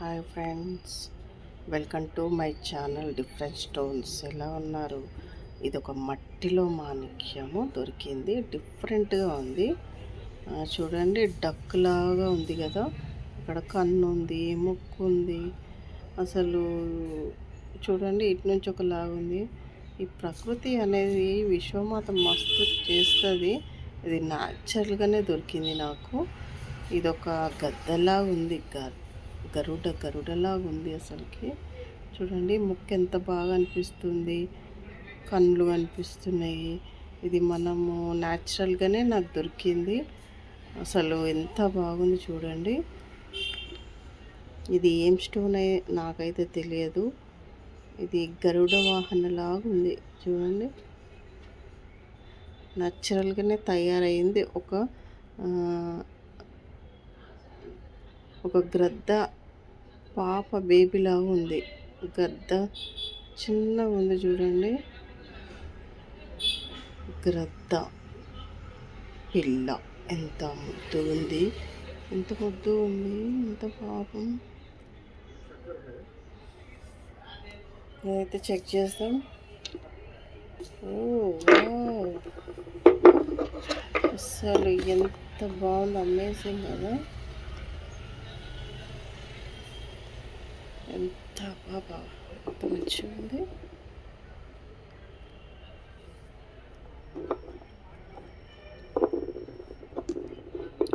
Hi friends, welcome to my channel different stones. ఎలా ఉన్నారు? ఇది ఒక మట్టిలో మాణిక్యము దొరికింది, డిఫరెంట్గా ఉంది. చూడండి, డక్ లాగా ఉంది కదా, ఇక్కడ కన్ను ఉంది, ముక్కు ఉంది. అసలు చూడండి, ఇటు నుంచి ఒకలాగా ఉంది. ఈ ప్రకృతి అనేది విశ్వమాత మస్తు చేస్తుంది. ఇది న్యాచురల్గానే దొరికింది నాకు. ఇదొక గద్దలాగా ఉంది, గరుడలాగా ఉంది. అసలుకి చూడండి, ముక్కు ఎంత బాగా అనిపిస్తుంది, కళ్ళు కనిపిస్తున్నాయి. ఇది మనము న్యాచురల్గానే నాకు దొరికింది. అసలు ఎంత బాగుంది చూడండి. ఇది ఏం స్టోన్ నాకైతే తెలియదు. ఇది గరుడ వాహనలాగా ఉంది చూడండి. న్యాచురల్గానే తయారైంది. ఒక గ్రద్ద పాప బేబీలాగా ఉంది. గద్ద చిన్నగా ఉంది చూడండి. గ్రద్ద పిల్ల ఎంత ముద్దు ఉంది, ఎంత ముద్దు ఉంది, ఎంత పాపం. ఇదైతే చెక్ చేస్తాం. అసలు ఎంత బాగుంది, అమేజింగ్ కదా. ఎంత బాబా, ఎంత మంచిగా ఉంది.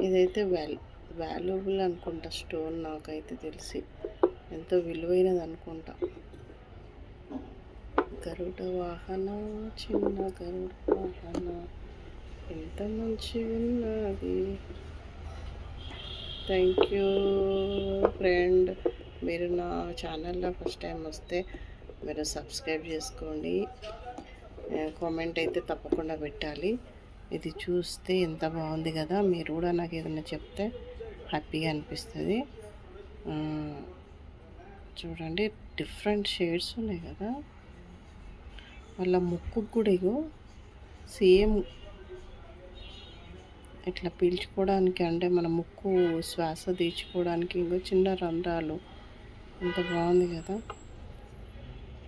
ఇదైతే వాల్యుబుల్ అనుకుంటా స్టోన్, నాకైతే తెలిసి ఎంతో విలువైనది అనుకుంటా. గరుడ వాహన, చిన్న గరుడ వాహన, ఎంత మంచిగా ఉన్నది. Thank you friend. మీరు నా ఛానల్లో ఫస్ట్ టైం వస్తే మీరు సబ్స్క్రైబ్ చేసుకోండి. కామెంట్ అయితే తప్పకుండా పెట్టాలి. ఇది చూస్తే ఎంత బాగుంది కదా. మీరు కూడా నాకు ఏదైనా చెప్తే హ్యాపీగా అనిపిస్తుంది. చూడండి, డిఫరెంట్ షేడ్స్ ఉన్నాయి కదా. వాళ్ళ ముక్కు కూడా ఇగో సేమ్ ఇట్లా పీల్చుకోవడానికి, అంటే మన ముక్కు శ్వాస తీర్చుకోవడానికి ఇంకో చిన్న రంధ్రాలు. ఎంత బాగుంది కదా.